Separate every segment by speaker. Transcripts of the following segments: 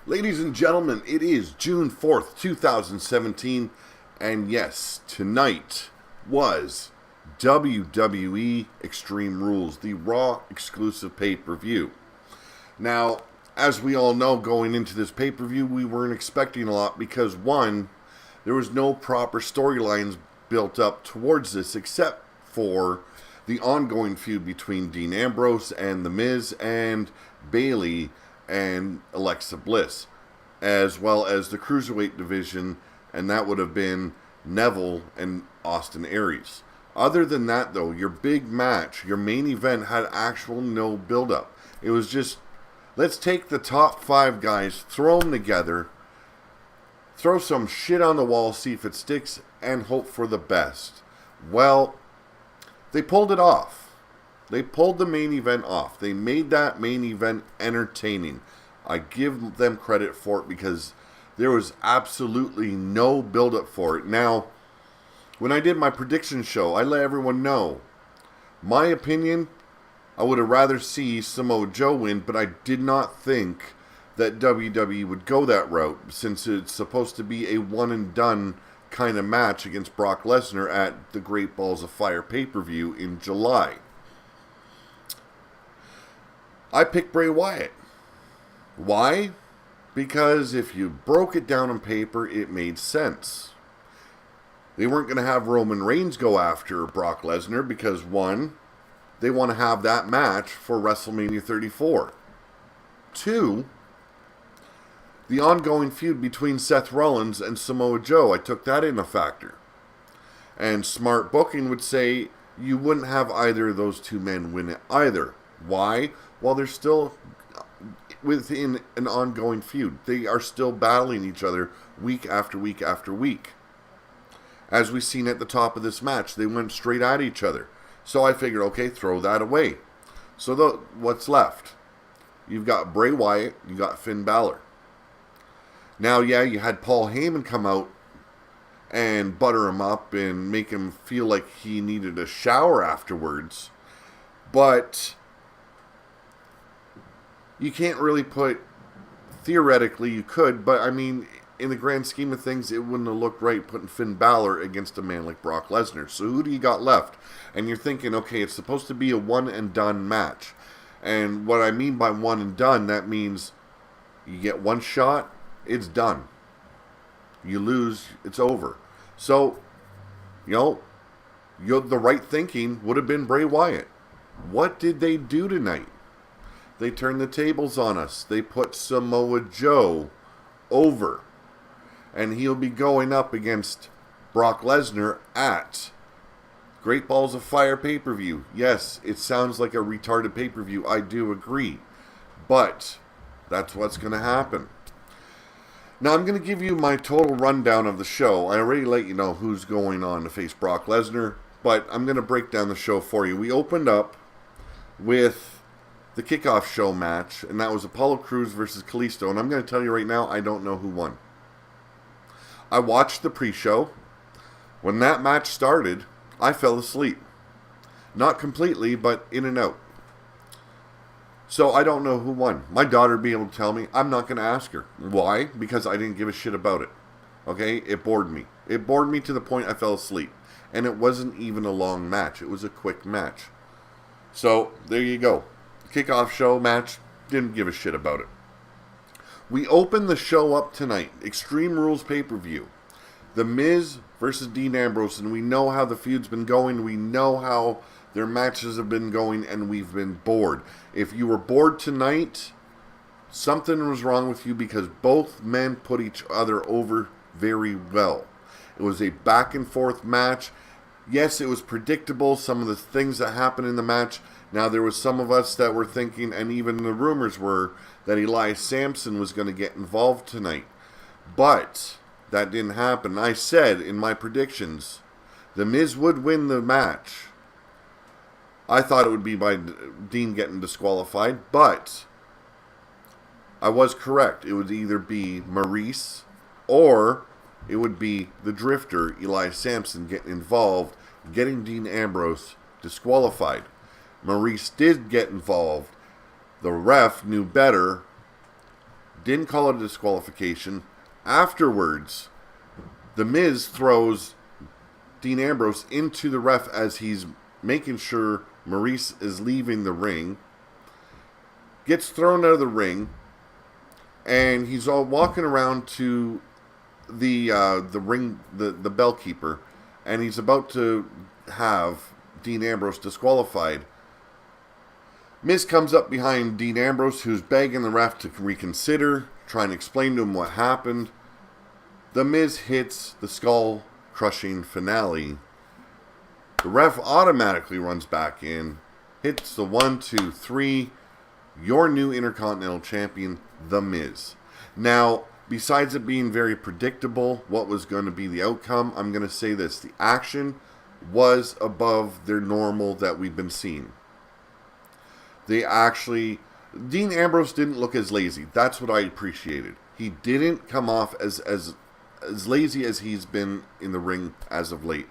Speaker 1: Ladies and gentlemen, it is June 4th, 2017, and yes, tonight was WWE Extreme Rules, the Raw exclusive pay-per-view. Now, as we all know, going into this pay-per-view, we weren't expecting a lot because, one, there was no proper storylines built up towards this except for the ongoing feud between Dean Ambrose and The Miz and Bayley and Alexa Bliss, as well as the Cruiserweight division, and that would have been Neville and Austin Aries. Other than that, though, your big match, your main event, had actual no build-up. It was just, let's take the top 5 guys, throw them together, throw some shit on the wall, see if it sticks, and hope for the best. Well, they pulled it off. They pulled the main event off. They made that main event entertaining. I give them credit for it because there was absolutely no build-up for it. Now, when I did my prediction show, I let everyone know. My opinion, I would have rather see Samoa Joe win, but I did not think that WWE would go that route since it's supposed to be a one-and-done kind of match against Brock Lesnar at the Great Balls of Fire pay-per-view in July. I picked Bray Wyatt. Why? Because if you broke it down on paper, it made sense. They weren't going to have Roman Reigns go after Brock Lesnar because, one, they want to have that match for WrestleMania 34. 2, the ongoing feud between Seth Rollins and Samoa Joe. I took that in a factor. And smart booking would say you wouldn't have either of those two men win it either. Why? Well, they're still within an ongoing feud. They are still battling each other week after week after week. As we've seen at the top of this match, they went straight at each other. So I figured, okay, throw that away. So what's left? You've got Bray Wyatt, you got Finn Balor. Now, yeah, you had Paul Heyman come out and butter him up and make him feel like he needed a shower afterwards. But you can't really put, theoretically you could, but I mean, in the grand scheme of things, it wouldn't have looked right putting Finn Balor against a man like Brock Lesnar. So who do you got left? And you're thinking, okay, it's supposed to be a one and done match. And what I mean by one and done, that means you get one shot, it's done. You lose, it's over. So, the right thinking would have been Bray Wyatt. What did they do tonight? They turned the tables on us. They put Samoa Joe over. And he'll be going up against Brock Lesnar at Great Balls of Fire pay-per-view. Yes, it sounds like a retarded pay-per-view. I do agree. But that's what's going to happen. Now, I'm going to give you my total rundown of the show. I already let you know who's going on to face Brock Lesnar. But I'm going to break down the show for you. We opened up with the kickoff show match, and that was Apollo Crews versus Kalisto. And I'm going to tell you right now, I don't know who won. I watched the pre-show. When that match started, I fell asleep. Not completely, but in and out. So I don't know who won. My daughter will be able to tell me. I'm not going to ask her. Why? Because I didn't give a shit about it. Okay? It bored me. It bored me to the point I fell asleep. And it wasn't even a long match. It was a quick match. So, there you go. Kickoff show match. Didn't give a shit about it. We open the show up tonight. Extreme Rules pay-per-view. The Miz versus Dean Ambrose. And we know how the feud's been going. We know how their matches have been going. And we've been bored. If you were bored tonight, something was wrong with you because both men put each other over very well. It was a back and forth match. Yes, it was predictable, some of the things that happened in the match. Now, there was some of us that were thinking, and even the rumors were, that Elias Samson was going to get involved tonight. But that didn't happen. I said in my predictions, The Miz would win the match. I thought it would be by Dean getting disqualified, but I was correct. It would either be Maurice or it would be the Drifter, Elias Samson, getting involved, getting Dean Ambrose disqualified. Maurice did get involved. The ref knew better, didn't call it a disqualification. Afterwards, The Miz throws Dean Ambrose into the ref as he's making sure Maurice is leaving the ring. Gets thrown out of the ring, and he's all walking around to the ring, the bellkeeper, and he's about to have Dean Ambrose disqualified. Miz comes up behind Dean Ambrose, who's begging the ref to reconsider, trying to explain to him what happened. The Miz hits the skull-crushing finale. The ref automatically runs back in, hits the 1, 2, 3. Your new Intercontinental Champion, The Miz. Now, besides it being very predictable what was going to be the outcome, I'm going to say this. The action was above their normal that we've been seeing. Dean Ambrose didn't look as lazy. That's what I appreciated. He didn't come off as lazy as he's been in the ring as of late.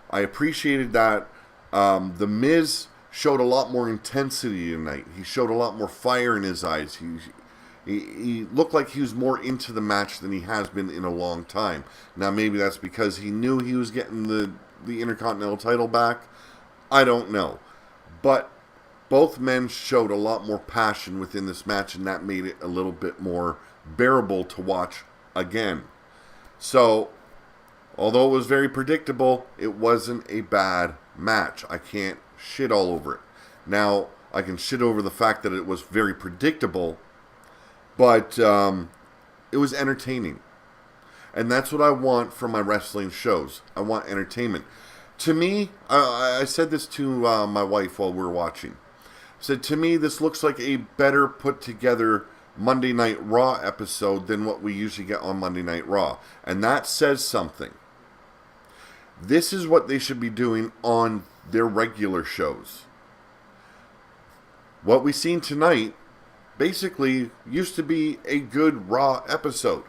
Speaker 1: I appreciated that. The Miz showed a lot more intensity tonight. He showed a lot more fire in his eyes. He looked like he was more into the match than he has been in a long time. Now, maybe that's because he knew he was getting the Intercontinental title back. I don't know. But both men showed a lot more passion within this match, and that made it a little bit more bearable to watch again. So, although it was very predictable, it wasn't a bad match. I can't shit all over it. Now, I can shit over the fact that it was very predictable, but it was entertaining. And that's what I want from my wrestling shows. I want entertainment. To me, I said this to my wife while we were watching. I said, to me, this looks like a better put together Monday Night Raw episode than what we usually get on Monday Night Raw. And that says something. This is what they should be doing on their regular shows. What we seen tonight basically used to be a good Raw episode.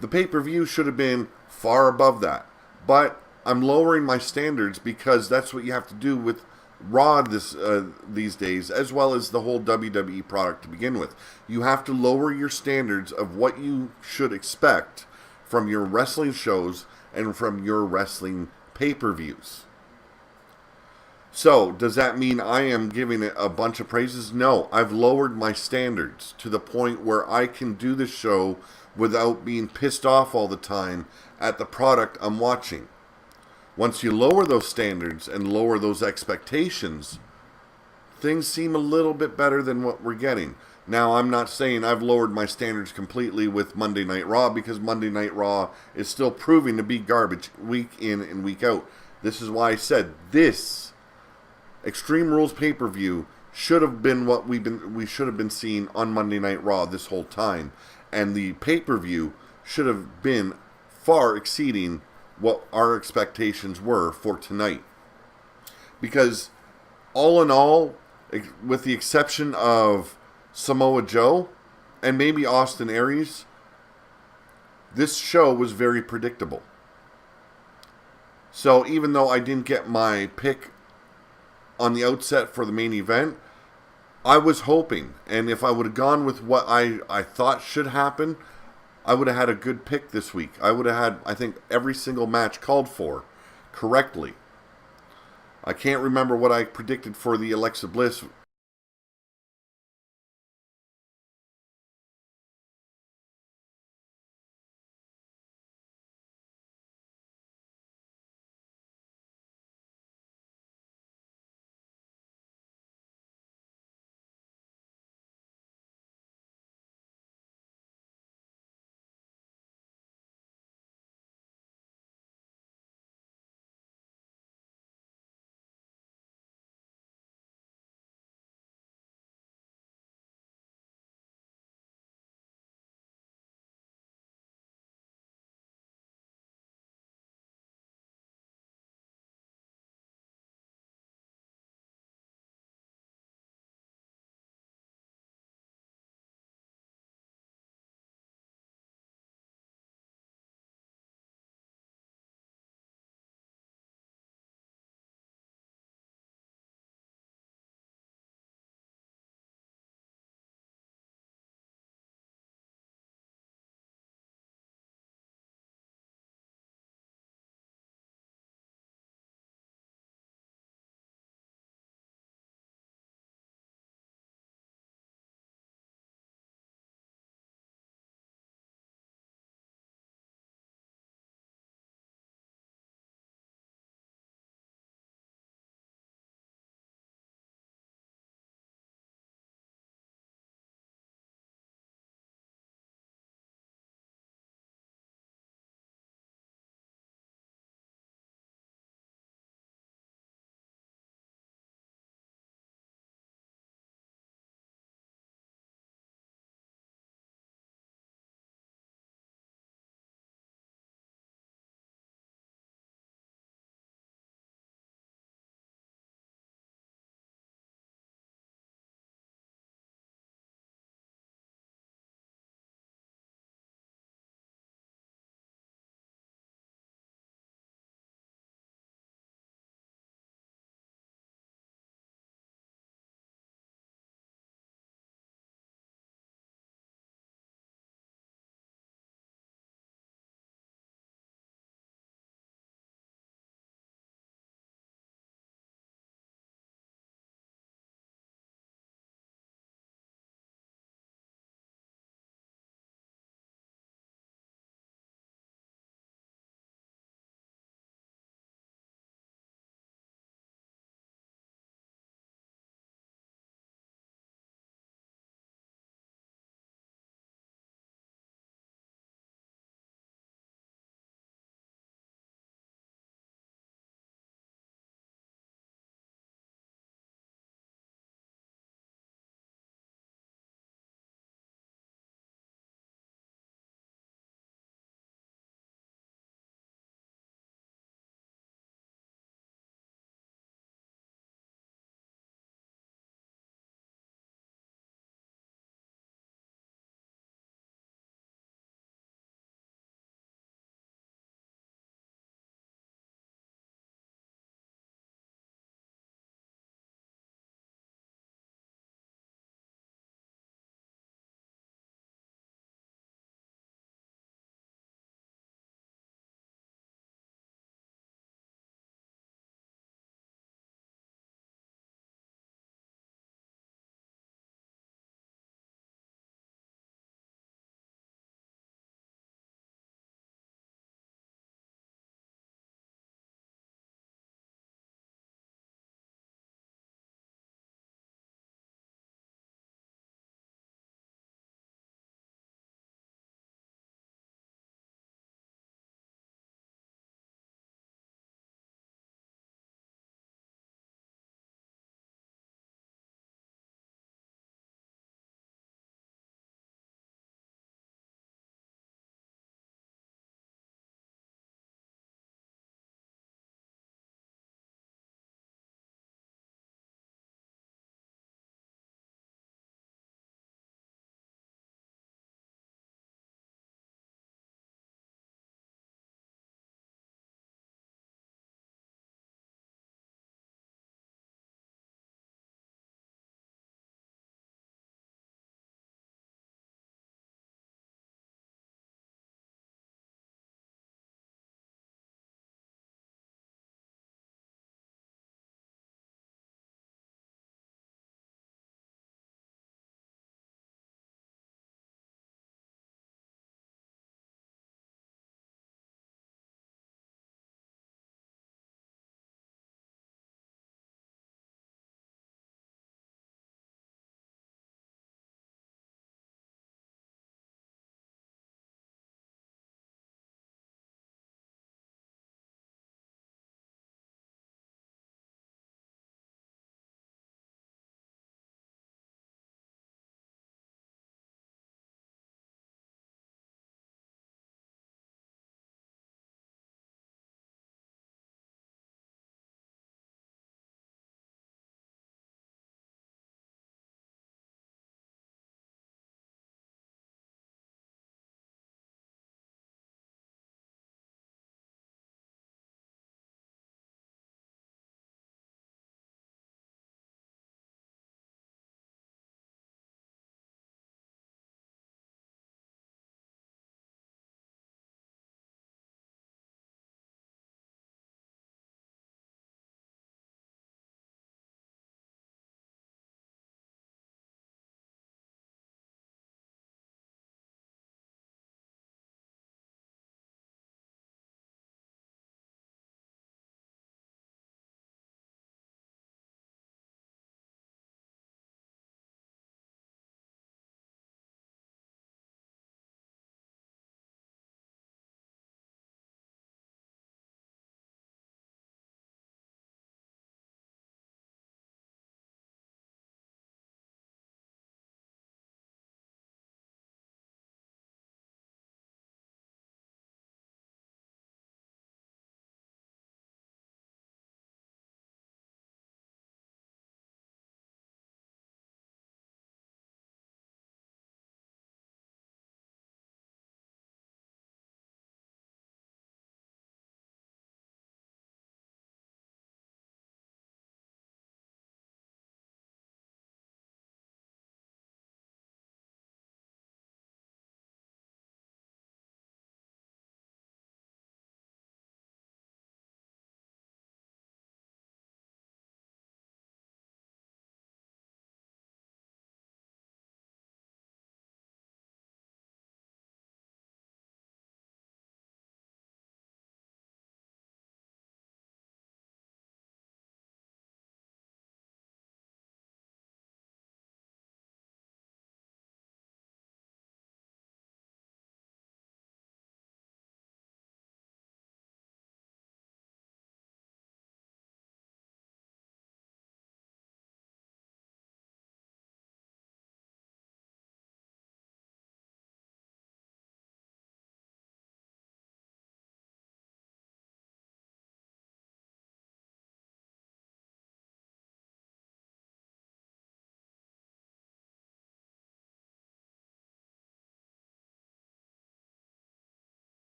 Speaker 1: The pay-per-view should have been far above that. But I'm lowering my standards because that's what you have to do with Raw these days, as well as the whole WWE product to begin with. You have to lower your standards of what you should expect from your wrestling shows and from your wrestling pay-per-views. So, does that mean I am giving it a bunch of praises? No, I've lowered my standards to the point where I can do the show without being pissed off all the time at the product I'm watching. Once you lower those standards and lower those expectations, things seem a little bit better than what we're getting. Now, I'm not saying I've lowered my standards completely with Monday Night Raw, because Monday Night Raw is still proving to be garbage week in and week out. This is why I said this Extreme Rules pay-per-view should have been what we should have been seeing on Monday Night Raw this whole time. And the pay-per-view should have been far exceeding what our expectations were for tonight. Because all in all, with the exception of Samoa Joe and maybe Austin Aries, this show was very predictable. So even though I didn't get my pick on the outset for the main event, I was hoping, and if I would have gone with what I thought should happen, I would have had a good pick this week. I would have had, I think, every single match called for correctly. I can't remember what I predicted for the Alexa Bliss